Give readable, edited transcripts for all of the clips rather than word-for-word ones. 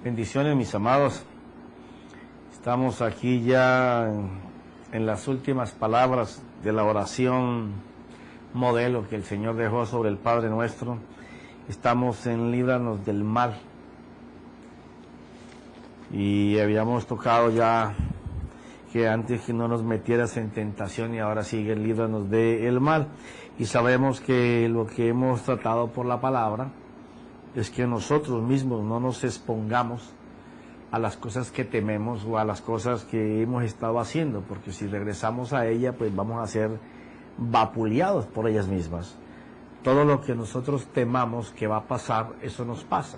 Bendiciones, mis amados. Estamos aquí ya en las últimas palabras de la oración modelo que el Señor dejó sobre el Padre Nuestro. Estamos en líbranos del mal. Y habíamos tocado ya que antes que no nos metieras en tentación, y ahora sigue líbranos del mal. Y sabemos que lo que hemos tratado por la palabra es que nosotros mismos no nos expongamos a las cosas que tememos o a las cosas que hemos estado haciendo, porque si regresamos a ella, pues vamos a ser vapuleados por ellas mismas. Todo lo que nosotros temamos que va a pasar, eso nos pasa.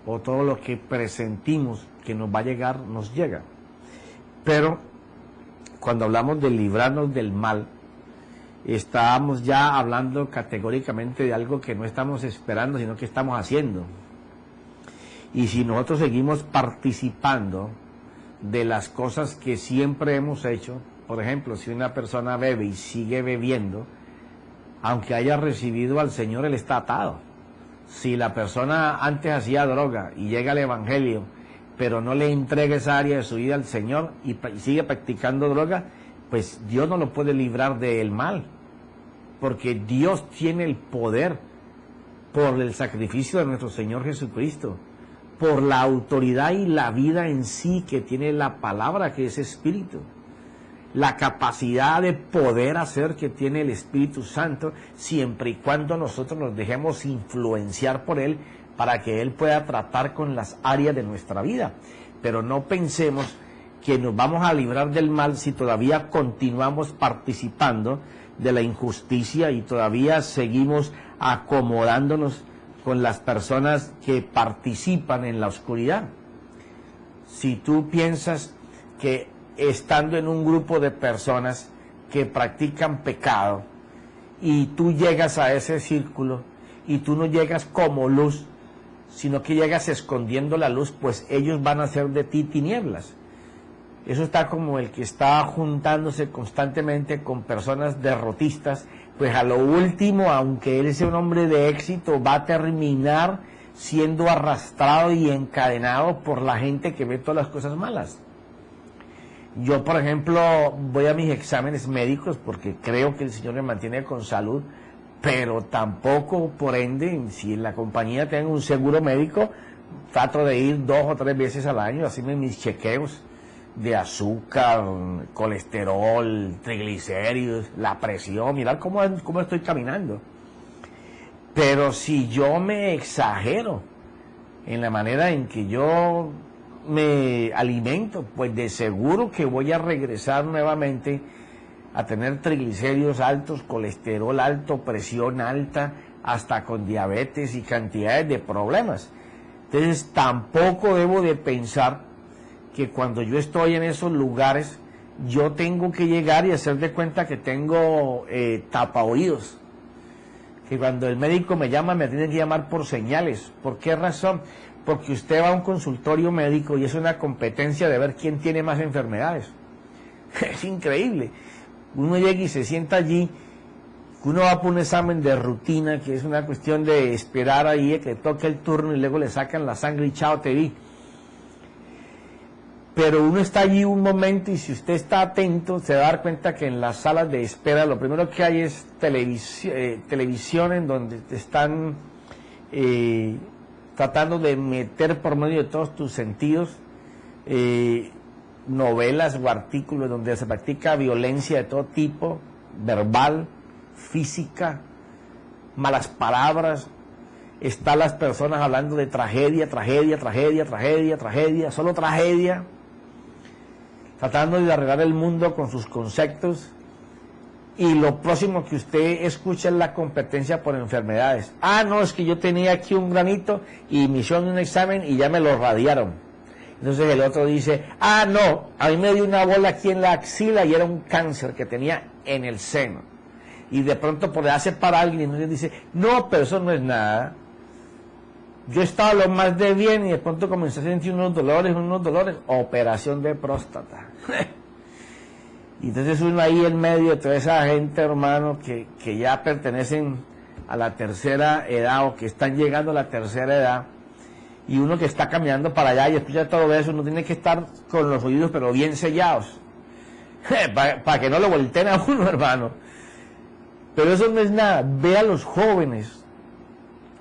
O todo lo que presentimos que nos va a llegar, nos llega. Pero cuando hablamos de librarnos del mal, estamos ya hablando categóricamente de algo que no estamos esperando, sino que estamos haciendo. Y si nosotros seguimos participando de las cosas que siempre hemos hecho, por ejemplo, si una persona bebe y sigue bebiendo, aunque haya recibido al Señor, él está atado. Si la persona antes hacía droga y llega al Evangelio, pero no le entrega esa área de su vida al Señor y sigue practicando droga, pues Dios no lo puede librar del mal, porque Dios tiene el poder por el sacrificio de nuestro Señor Jesucristo, por la autoridad y la vida en sí que tiene la palabra, que es Espíritu, la capacidad de poder hacer que tiene el Espíritu Santo, siempre y cuando nosotros nos dejemos influenciar por Él, para que Él pueda tratar con las áreas de nuestra vida. Pero no pensemos que nos vamos a librar del mal si todavía continuamos participando de la injusticia y todavía seguimos acomodándonos con las personas que participan en la oscuridad. Si tú piensas que estando en un grupo de personas que practican pecado y tú llegas a ese círculo y tú no llegas como luz, sino que llegas escondiendo la luz, pues ellos van a hacer de ti tinieblas. Eso está como el que está juntándose constantemente con personas derrotistas, pues a lo último, aunque él sea un hombre de éxito, va a terminar siendo arrastrado y encadenado por la gente que ve todas las cosas malas. Yo, por ejemplo, voy a mis exámenes médicos porque creo que el Señor me mantiene con salud, pero tampoco, por ende, si en la compañía tengo un seguro médico, trato de ir 2 o 3 veces al año, hacerme mis chequeos de azúcar, colesterol, triglicéridos, la presión, mirar cómo estoy caminando. Pero si yo me exagero en la manera en que yo me alimento, pues de seguro que voy a regresar nuevamente a tener triglicéridos altos, colesterol alto, presión alta, hasta con diabetes y cantidades de problemas. Entonces tampoco debo de pensar que cuando yo estoy en esos lugares, yo tengo que llegar y hacer de cuenta que tengo tapaoídos. Que cuando el médico me llama, me tiene que llamar por señales. ¿Por qué razón? Porque usted va a un consultorio médico y es una competencia de ver quién tiene más enfermedades. Es increíble. Uno llega y se sienta allí, uno va por un examen de rutina, que es una cuestión de esperar ahí a que toque el turno y luego le sacan la sangre y chao, te vi. Pero uno está allí un momento y si usted está atento se va a dar cuenta que en las salas de espera lo primero que hay es televisión en donde te están tratando de meter por medio de todos tus sentidos novelas o artículos donde se practica violencia de todo tipo, verbal, física, malas palabras. Están las personas hablando de tragedia, solo tragedia, tratando de arreglar el mundo con sus conceptos, y lo próximo que usted escucha es la competencia por enfermedades. Ah, no, es que yo tenía aquí un granito y me hicieron un examen y ya me lo radiaron. Entonces el otro dice, ah, no, a mí me dio una bola aquí en la axila y era un cáncer que tenía en el seno. Y de pronto por hace para alguien y entonces dice, no, pero eso no es nada. Yo estaba lo más de bien y de pronto comencé a sentir unos dolores, operación de próstata. Y entonces uno ahí en medio de toda esa gente, hermano, que ya pertenecen a la tercera edad o que están llegando a la tercera edad, Y uno que está caminando para allá y escucha todo eso, uno tiene que estar con los oídos pero bien sellados, para que no lo volteen a uno, hermano. Pero eso no es nada. Ve a los jóvenes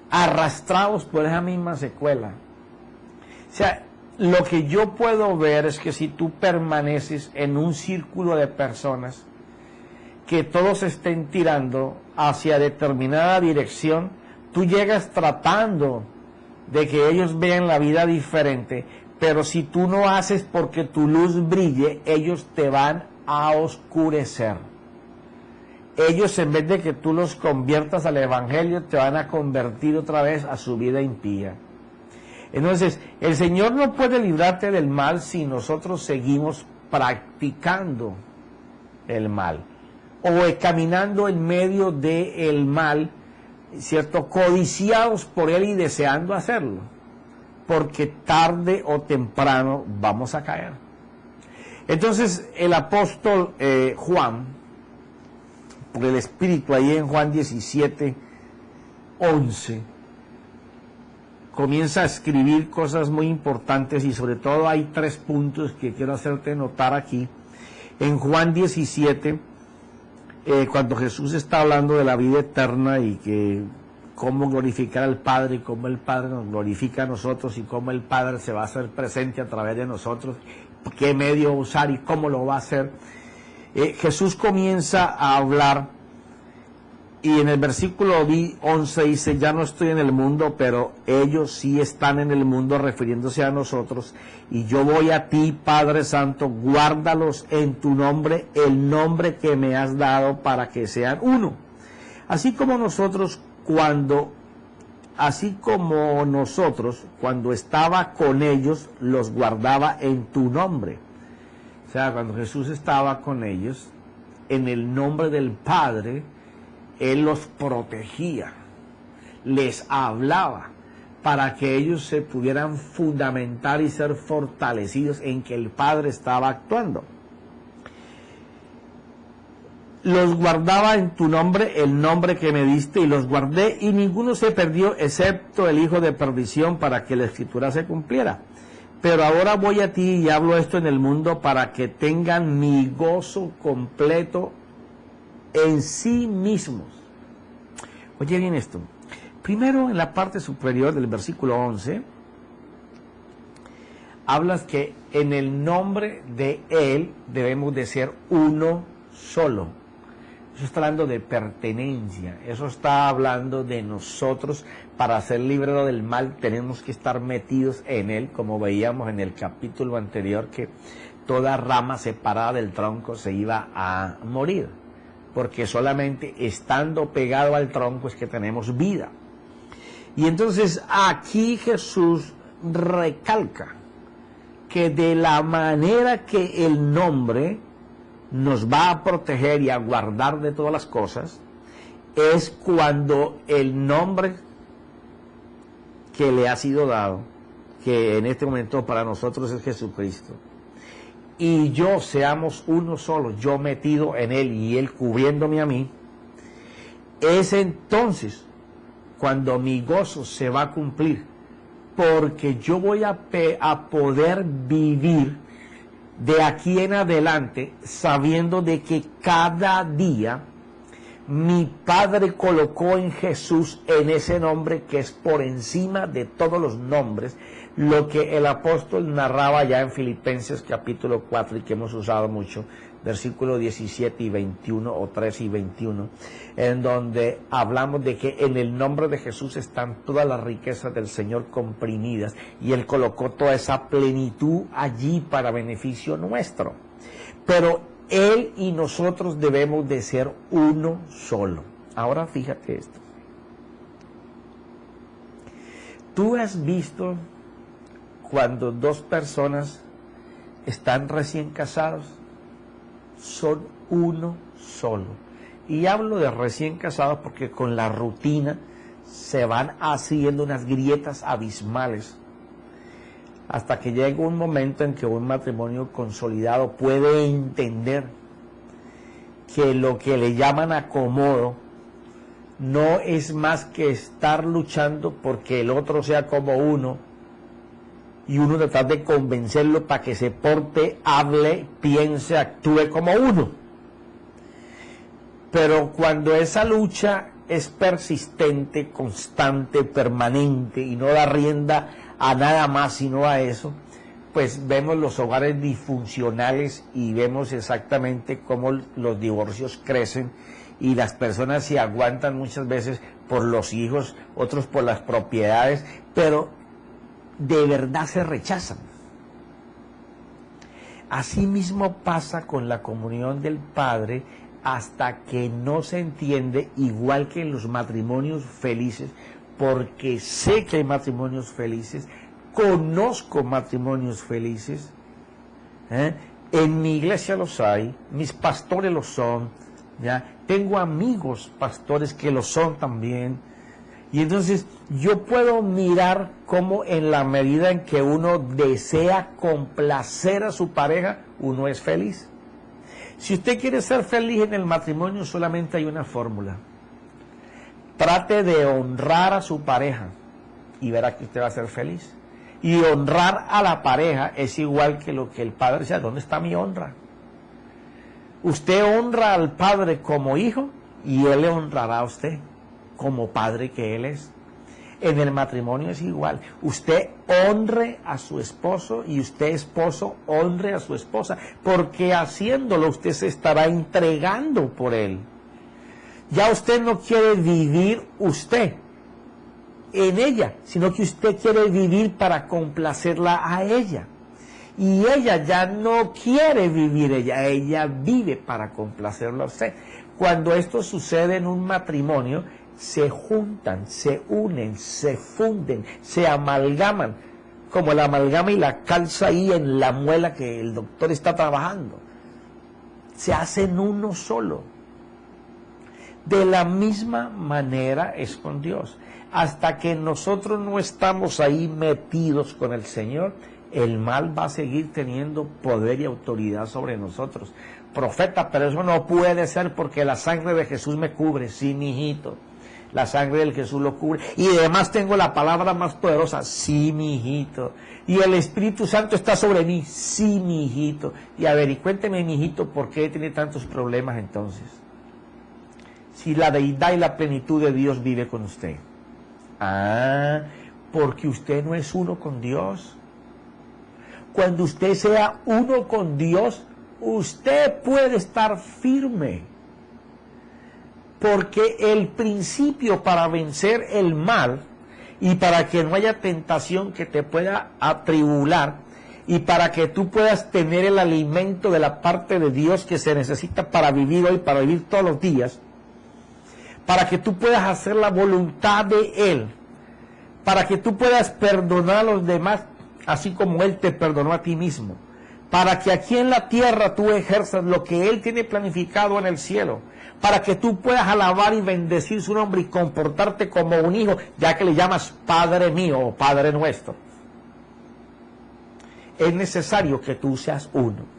arrastrados por esa misma secuela. O sea, lo que yo puedo ver es que si tú permaneces en un círculo de personas que todos estén tirando hacia determinada dirección, tú llegas tratando de que ellos vean la vida diferente, pero si tú no haces porque tu luz brille, ellos te van a oscurecer. Ellos, en vez de que tú los conviertas al evangelio, te van a convertir otra vez a su vida impía. Entonces, el Señor no puede librarte del mal si nosotros seguimos practicando el mal o caminando en medio del mal, ¿cierto? Codiciados por él y deseando hacerlo, porque tarde o temprano vamos a caer. Entonces, el apóstol Juan, por el Espíritu, ahí en Juan 17:11, comienza a escribir cosas muy importantes, y sobre todo hay 3 puntos que quiero hacerte notar aquí. En Juan 17, cuando Jesús está hablando de la vida eterna y que cómo glorificar al Padre y cómo el Padre nos glorifica a nosotros y cómo el Padre se va a hacer presente a través de nosotros, qué medio usar y cómo lo va a hacer, Jesús comienza a hablar. Y en el versículo 11 dice, ya no estoy en el mundo, pero ellos sí están en el mundo, refiriéndose a nosotros. Y yo voy a ti, Padre Santo, guárdalos en tu nombre, el nombre que me has dado, para que sean uno. Así como nosotros, cuando estaba con ellos, los guardaba en tu nombre. O sea, cuando Jesús estaba con ellos, en el nombre del Padre, Él los protegía, les hablaba, para que ellos se pudieran fundamentar y ser fortalecidos en que el Padre estaba actuando. Los guardaba en tu nombre, el nombre que me diste, y los guardé, y ninguno se perdió, excepto el hijo de perdición, para que la Escritura se cumpliera. Pero ahora voy a ti y hablo esto en el mundo, para que tengan mi gozo completo en sí mismos. Oye bien esto. Primero, en la parte superior del versículo 11, hablas que en el nombre de Él debemos de ser uno solo. Eso está hablando de pertenencia, eso está hablando de nosotros. Para ser librados del mal tenemos que estar metidos en Él, como veíamos en el capítulo anterior, que toda rama separada del tronco se iba a morir, porque solamente estando pegado al tronco es que tenemos vida. Y entonces aquí Jesús recalca que de la manera que el nombre nos va a proteger y a guardar de todas las cosas, es cuando el nombre que le ha sido dado, que en este momento para nosotros es Jesucristo, y yo seamos uno solo, yo metido en Él y Él cubriéndome a mí, es entonces cuando mi gozo se va a cumplir, porque yo voy a poder vivir de aquí en adelante sabiendo de que cada día mi Padre colocó en Jesús, en ese nombre que es por encima de todos los nombres, lo que el apóstol narraba ya en Filipenses capítulo 4 y que hemos usado mucho, versículos 17 y 21 o 13 y 21, en donde hablamos de que en el nombre de Jesús están todas las riquezas del Señor comprimidas, y Él colocó toda esa plenitud allí para beneficio nuestro. Pero Él y nosotros debemos de ser uno solo. Ahora fíjate esto. ¿Tú has visto cuando dos personas están recién casados? Son uno solo. Y hablo de recién casados porque con la rutina se van haciendo unas grietas abismales, hasta que llega un momento en que un matrimonio consolidado puede entender que lo que le llaman acomodo no es más que estar luchando porque el otro sea como uno, y uno tratar de convencerlo para que se porte, hable, piense, actúe como uno. Pero cuando esa lucha es persistente, constante, permanente y no da rienda a nada más sino a eso, pues vemos los hogares disfuncionales y vemos exactamente cómo los divorcios crecen y las personas se aguantan muchas veces por los hijos, otros por las propiedades, pero de verdad se rechazan. Así mismo pasa con la comunión del Padre hasta que no se entiende, igual que en los matrimonios felices, porque sé que hay matrimonios felices, conozco matrimonios felices, en mi iglesia los hay, mis pastores los son, ¿ya? Tengo amigos pastores que lo son también, y entonces yo puedo mirar cómo en la medida en que uno desea complacer a su pareja, uno es feliz. Si usted quiere ser feliz en el matrimonio, solamente hay una fórmula. Trate de honrar a su pareja y verá que usted va a ser feliz. Y honrar a la pareja es igual que lo que el padre decía, ¿dónde está mi honra? Usted honra al padre como hijo y él le honrará a usted como padre que él es. En el matrimonio es igual. Usted honre a su esposo y usted, esposo, honre a su esposa, porque haciéndolo usted se estará entregando por él. Ya usted no quiere vivir usted en ella, sino que usted quiere vivir para complacerla a ella. Y ella ya no quiere vivir ella vive para complacerlo a usted. Cuando esto sucede en un matrimonio, se juntan, se unen, se funden, se amalgaman, como la amalgama y la calza ahí en la muela que el doctor está trabajando. Se hacen uno solo. De la misma manera es con Dios. Hasta que nosotros no estamos ahí metidos con el Señor, el mal va a seguir teniendo poder y autoridad sobre nosotros. Profeta, pero eso no puede ser porque la sangre de Jesús me cubre. Sí, mi hijito, la sangre del Jesús lo cubre. Y además tengo la palabra más poderosa. Sí, mi hijito. Y el Espíritu Santo está sobre mí. Sí, mi hijito. Y a ver, y cuénteme, mi hijito, ¿por qué tiene tantos problemas entonces? Si la deidad y la plenitud de Dios vive con usted. Ah, porque usted no es uno con Dios. Cuando usted sea uno con Dios, usted puede estar firme. Porque el principio para vencer el mal y para que no haya tentación que te pueda atribular y para que tú puedas tener el alimento de la parte de Dios que se necesita para vivir hoy, para vivir todos los días, para que tú puedas hacer la voluntad de Él, para que tú puedas perdonar a los demás, así como Él te perdonó a ti mismo, para que aquí en la tierra tú ejerzas lo que Él tiene planificado en el cielo, para que tú puedas alabar y bendecir su nombre y comportarte como un hijo, ya que le llamas Padre mío o Padre nuestro. Es necesario que tú seas uno.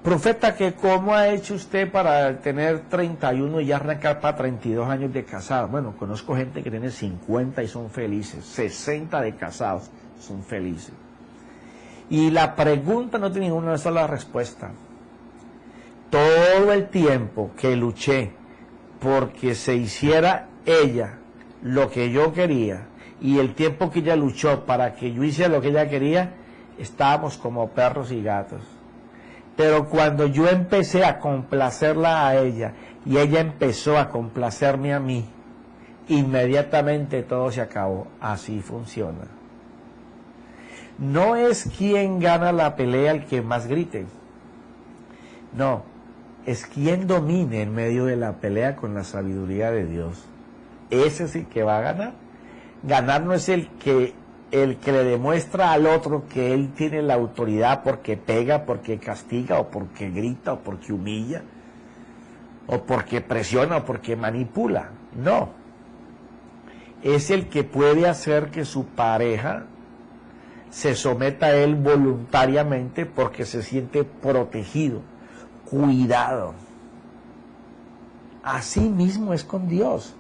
Profeta, que ¿cómo ha hecho usted para tener 31 y ya arrancar para 32 años de casado? Bueno, conozco gente que tiene 50 y son felices, 60 de casados son felices. Y la pregunta no tiene una sola respuesta. Todo el tiempo que luché porque se hiciera ella lo que yo quería y el tiempo que ella luchó para que yo hiciera lo que ella quería, estábamos como perros y gatos. Pero cuando yo empecé a complacerla a ella y ella empezó a complacerme a mí, inmediatamente todo se acabó. Así funciona. No es quien gana la pelea el que más grite. No, es quien domine en medio de la pelea con la sabiduría de Dios. Ese es el que va a ganar. Ganar no es el que le demuestra al otro que él tiene la autoridad porque pega, porque castiga, o porque grita, o porque humilla, o porque presiona, o porque manipula. No. Es el que puede hacer que su pareja se someta a él voluntariamente porque se siente protegido, cuidado. Así mismo es con Dios.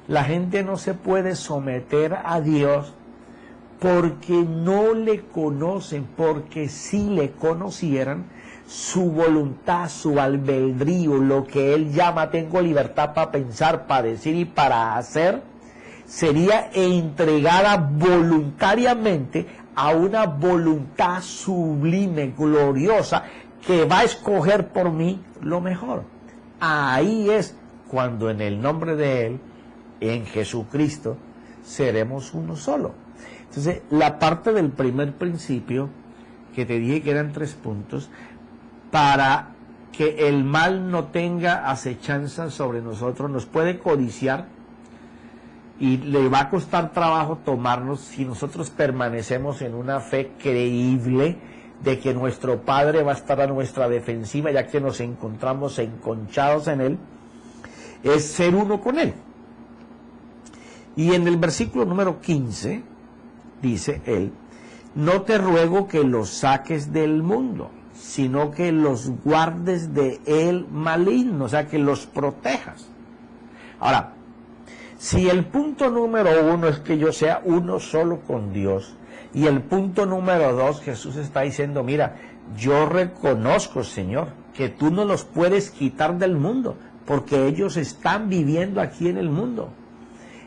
La gente no se puede someter a Dios porque no le conocen, porque si le conocieran, su voluntad, su albedrío, lo que él llama tengo libertad para pensar, para decir y para hacer, sería entregada voluntariamente a una voluntad sublime, gloriosa, que va a escoger por mí lo mejor. Ahí es cuando en el nombre de Él, en Jesucristo, seremos uno solo. Entonces, la parte del primer principio, que te dije que eran 3 puntos, para que el mal no tenga acechanza sobre nosotros, nos puede codiciar y le va a costar trabajo tomarnos si nosotros permanecemos en una fe creíble de que nuestro Padre va a estar a nuestra defensiva ya que nos encontramos enconchados en Él, es ser uno con Él. Y en el versículo número 15 dice Él, no te ruego que los saques del mundo, sino que los guardes de él maligno, o sea, que los protejas. Ahora, si el punto número 1 es que yo sea uno solo con Dios, y el punto número 2, Jesús está diciendo, mira, yo reconozco, Señor, que tú no los puedes quitar del mundo, porque ellos están viviendo aquí en el mundo.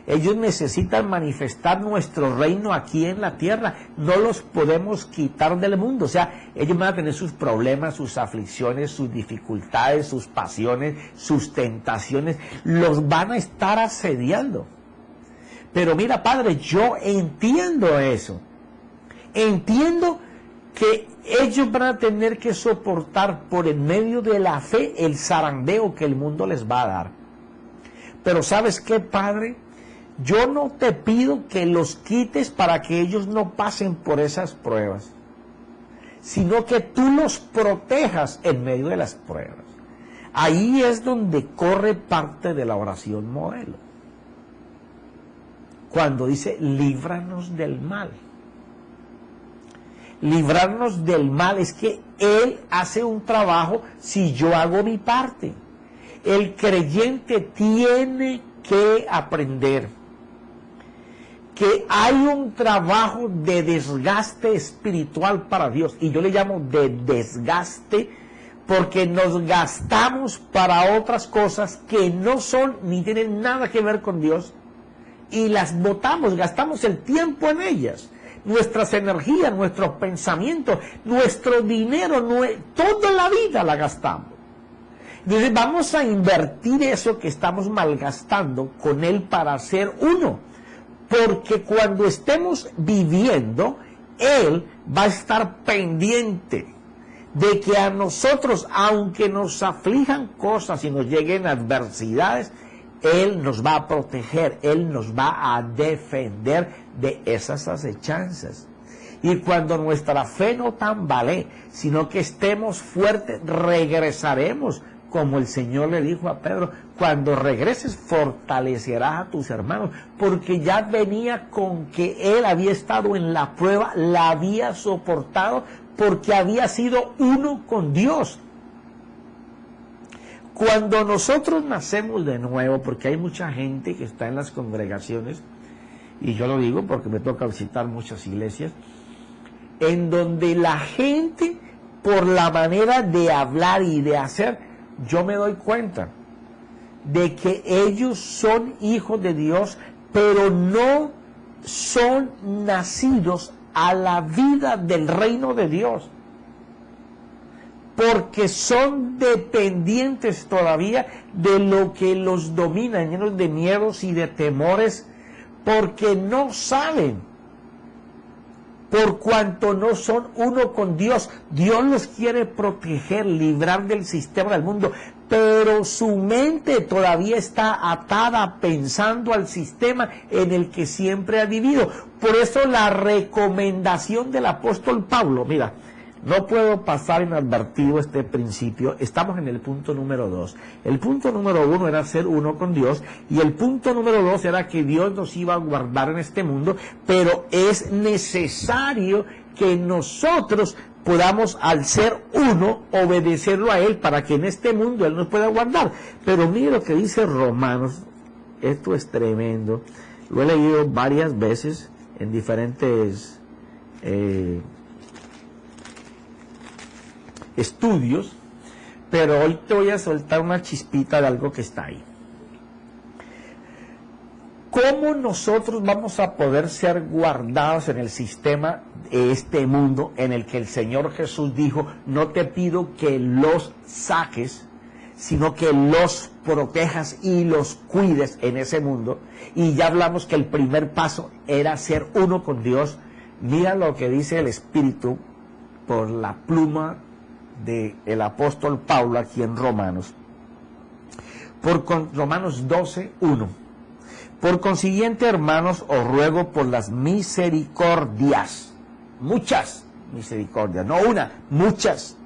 Ellos necesitan manifestar nuestro reino aquí en la tierra. No los podemos quitar del mundo. O sea, ellos van a tener sus problemas, sus aflicciones, sus dificultades, sus pasiones, sus tentaciones. Los van a estar asediando. Pero mira, Padre, yo entiendo eso. Entiendo que ellos van a tener que soportar por en medio de la fe el zarandeo que el mundo les va a dar. Pero ¿sabes qué, Padre? Yo no te pido que los quites para que ellos no pasen por esas pruebas, sino que tú los protejas en medio de las pruebas. Ahí es donde corre parte de la oración modelo. Cuando dice, líbranos del mal. Librarnos del mal es que Él hace un trabajo si yo hago mi parte. El creyente tiene que aprender que hay un trabajo de desgaste espiritual para Dios, y yo le llamo de desgaste porque nos gastamos para otras cosas que no son ni tienen nada que ver con Dios, y las botamos, gastamos el tiempo en ellas, nuestras energías, nuestros pensamientos, nuestro dinero, toda la vida la gastamos. Entonces vamos a invertir eso que estamos malgastando con Él para ser uno. Porque cuando estemos viviendo, Él va a estar pendiente de que a nosotros, aunque nos aflijan cosas y nos lleguen adversidades, Él nos va a proteger, Él nos va a defender de esas acechanzas. Y cuando nuestra fe no tambalee, sino que estemos fuertes, regresaremos, como el Señor le dijo a Pedro, cuando regreses fortalecerás a tus hermanos, porque ya venía con que él había estado en la prueba, la había soportado, porque había sido uno con Dios. Cuando nosotros nacemos de nuevo, porque hay mucha gente que está en las congregaciones, y yo lo digo porque me toca visitar muchas iglesias, en donde la gente, por la manera de hablar y de hacer, yo me doy cuenta de que ellos son hijos de Dios, pero no son nacidos a la vida del reino de Dios, porque son dependientes todavía de lo que los domina, llenos de miedos y de temores, porque no saben, por cuanto no son uno con Dios. Dios los quiere proteger, librar del sistema del mundo, pero su mente todavía está atada pensando al sistema en el que siempre ha vivido. Por eso la recomendación del apóstol Pablo, mira, no puedo pasar inadvertido este principio. Estamos en el punto número 2. El punto número 1 era ser uno con Dios, y el punto número 2 era que Dios nos iba a guardar en este mundo, pero es necesario que nosotros podamos, al ser uno, obedecerlo a Él para que en este mundo Él nos pueda guardar. Pero mire lo que dice Romanos, esto es tremendo. Lo he leído varias veces en diferentes estudios, pero hoy te voy a soltar una chispita de algo que está ahí. ¿Cómo nosotros vamos a poder ser guardados en el sistema de este mundo en el que el Señor Jesús dijo, no te pido que los saques, sino que los protejas y los cuides en ese mundo? Y ya hablamos que el primer paso era ser uno con Dios. Mira lo que dice el Espíritu por la pluma del apóstol Pablo aquí en Romanos. Romanos 12:1. Por consiguiente, hermanos, os ruego por las misericordias, muchas misericordias, no una, muchas,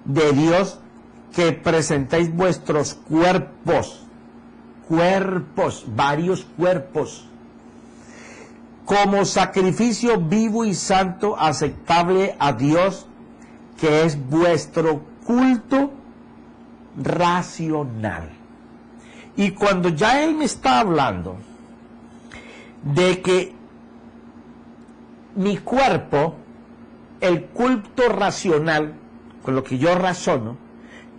de Dios, que presentéis vuestros cuerpos, varios cuerpos, como sacrificio vivo y santo, aceptable a Dios, que es vuestro culto racional. Y cuando ya él me está hablando de que mi cuerpo, el culto racional, con lo que yo razono,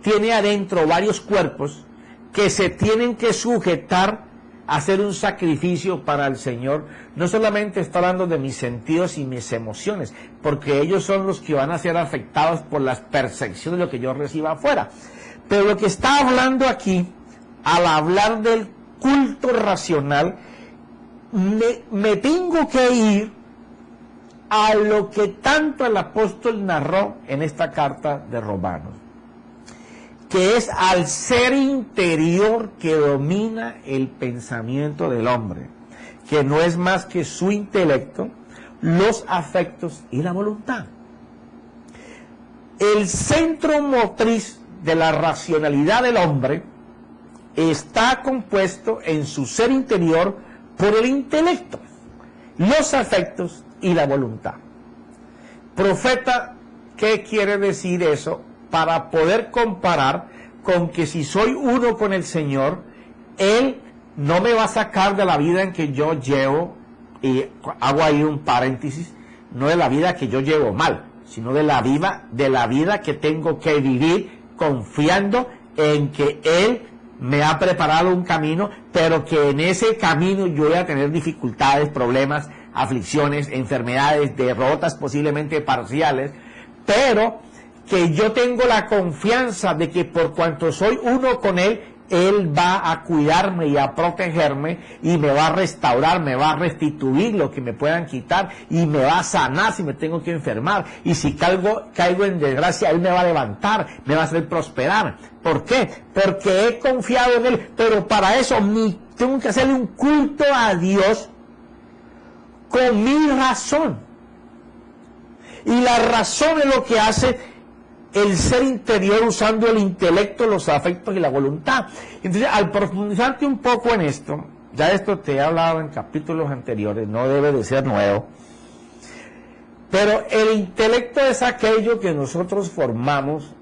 tiene adentro varios cuerpos que se tienen que sujetar a hacer un sacrificio para el Señor, no solamente está hablando de mis sentidos y mis emociones, porque ellos son los que van a ser afectados por las percepciones de lo que yo reciba afuera. Pero lo que está hablando aquí, al hablar del culto racional, me tengo que ir a lo que tanto el apóstol narró en esta carta de Romanos, que es al ser interior que domina el pensamiento del hombre, que no es más que su intelecto, los afectos y la voluntad. El centro motriz de la racionalidad del hombre está compuesto en su ser interior por el intelecto, los afectos y la voluntad. Profeta, ¿qué quiere decir eso? Para poder comparar con que si soy uno con el Señor, Él no me va a sacar de la vida en que yo llevo, y hago ahí un paréntesis, no de la vida que yo llevo mal, sino de la vida que tengo que vivir confiando en que Él me ha preparado un camino, pero que en ese camino yo voy a tener dificultades, problemas, aflicciones, enfermedades, derrotas posiblemente parciales, pero que yo tengo la confianza de que por cuanto soy uno con Él, Él va a cuidarme y a protegerme y me va a restaurar, me va a restituir lo que me puedan quitar y me va a sanar si me tengo que enfermar. Y si caigo en desgracia, Él me va a levantar, me va a hacer prosperar. ¿Por qué? Porque he confiado en Él, pero para eso tengo que hacerle un culto a Dios con mi razón. Y la razón es lo que hace el ser interior usando el intelecto, los afectos y la voluntad. Entonces, al profundizarte un poco en esto, ya esto te he hablado en capítulos anteriores, no debe de ser nuevo, pero el intelecto es aquello que nosotros formamos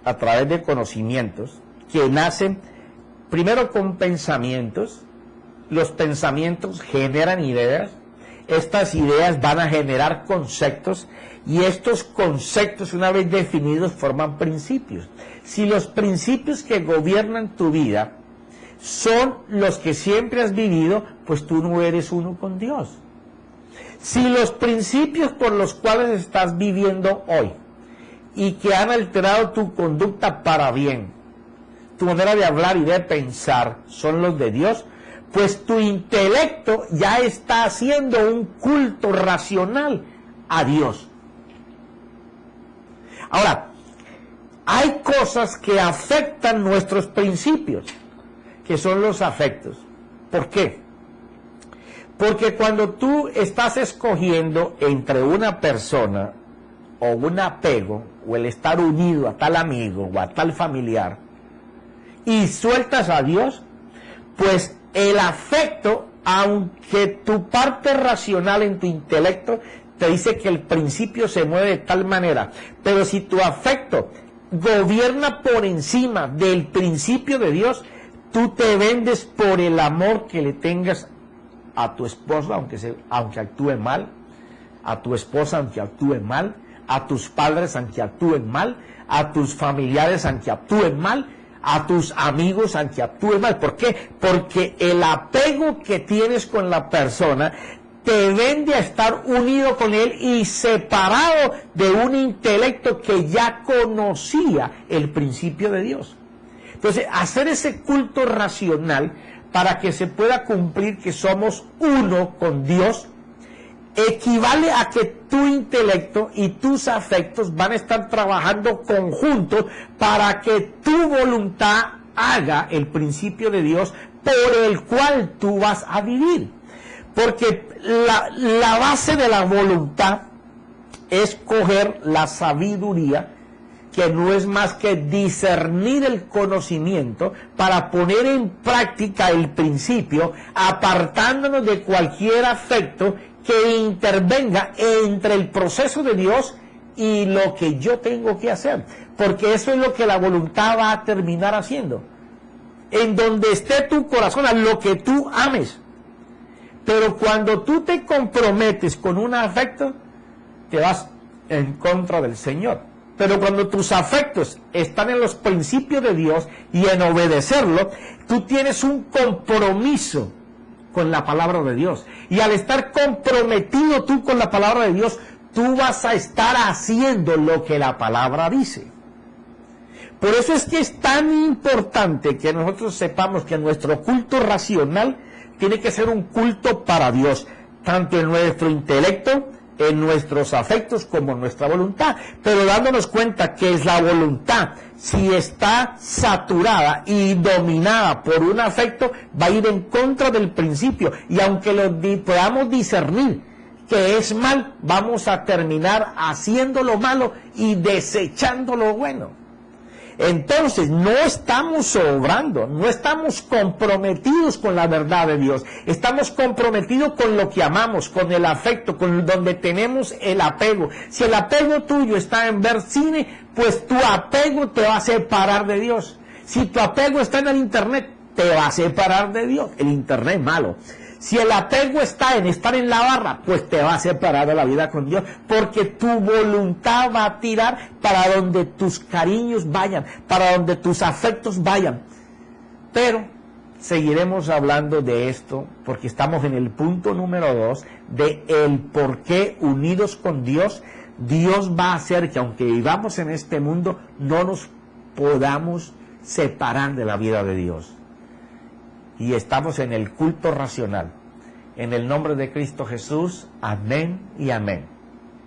a través de conocimientos que nacen primero con pensamientos. Los pensamientos generan ideas, estas ideas van a generar conceptos, y estos conceptos, una vez definidos, forman principios. Si los principios que gobiernan tu vida son los que siempre has vivido, pues tú no eres uno con Dios. Si los principios por los cuales estás viviendo hoy y que han alterado tu conducta para bien, tu manera de hablar y de pensar, son los de Dios, pues tu intelecto ya está haciendo un culto racional a Dios. Ahora, hay cosas que afectan nuestros principios, que son los afectos. ¿Por qué? Porque cuando tú estás escogiendo entre una persona o un apego, o el estar unido a tal amigo o a tal familiar, y sueltas a Dios, pues el afecto, aunque tu parte racional en tu intelecto te dice que el principio se mueve de tal manera, pero si tu afecto gobierna por encima del principio de Dios, tú te vendes por el amor que le tengas a tu esposa, aunque actúe mal, a tu esposa aunque actúe mal, a tus padres aunque actúen mal, a tus familiares aunque actúen mal, a tus amigos aunque actúen mal. ¿Por qué? Porque el apego que tienes con la persona te vende a estar unido con él y separado de un intelecto que ya conocía el principio de Dios. Entonces, hacer ese culto racional para que se pueda cumplir que somos uno con Dios, equivale a que tu intelecto y tus afectos van a estar trabajando conjuntos para que tu voluntad haga el principio de Dios por el cual tú vas a vivir. Porque la base de la voluntad es coger la sabiduría, que no es más que discernir el conocimiento para poner en práctica el principio, apartándonos de cualquier afecto que intervenga entre el proceso de Dios y lo que yo tengo que hacer. Porque eso es lo que la voluntad va a terminar haciendo. En donde esté tu corazón, a lo que tú ames. Pero cuando tú te comprometes con un afecto, te vas en contra del Señor. Pero cuando tus afectos están en los principios de Dios y en obedecerlo, tú tienes un compromiso con la palabra de Dios. Y al estar comprometido tú con la palabra de Dios, tú vas a estar haciendo lo que la palabra dice. Por eso es que es tan importante que nosotros sepamos que nuestro culto racional tiene que ser un culto para Dios, tanto en nuestro intelecto, en nuestros afectos, como en nuestra voluntad, pero dándonos cuenta que es la voluntad, si está saturada y dominada por un afecto, va a ir en contra del principio, y aunque podamos discernir que es mal, vamos a terminar haciendo lo malo y desechando lo bueno. Entonces, no estamos obrando, no estamos comprometidos con la verdad de Dios, estamos comprometidos con lo que amamos, con el afecto, con donde tenemos el apego. Si el apego tuyo está en ver cine, pues tu apego te va a separar de Dios. Si tu apego está en el internet, te va a separar de Dios. El internet es malo. Si el apego está en estar en la barra, pues te va a separar de la vida con Dios, porque tu voluntad va a tirar para donde tus cariños vayan, para donde tus afectos vayan. Pero seguiremos hablando de esto, porque estamos en el punto número 2, de el por qué unidos con Dios, Dios va a hacer que aunque vivamos en este mundo, no nos podamos separar de la vida de Dios. Y estamos en el culto racional. En el nombre de Cristo Jesús, amén y amén.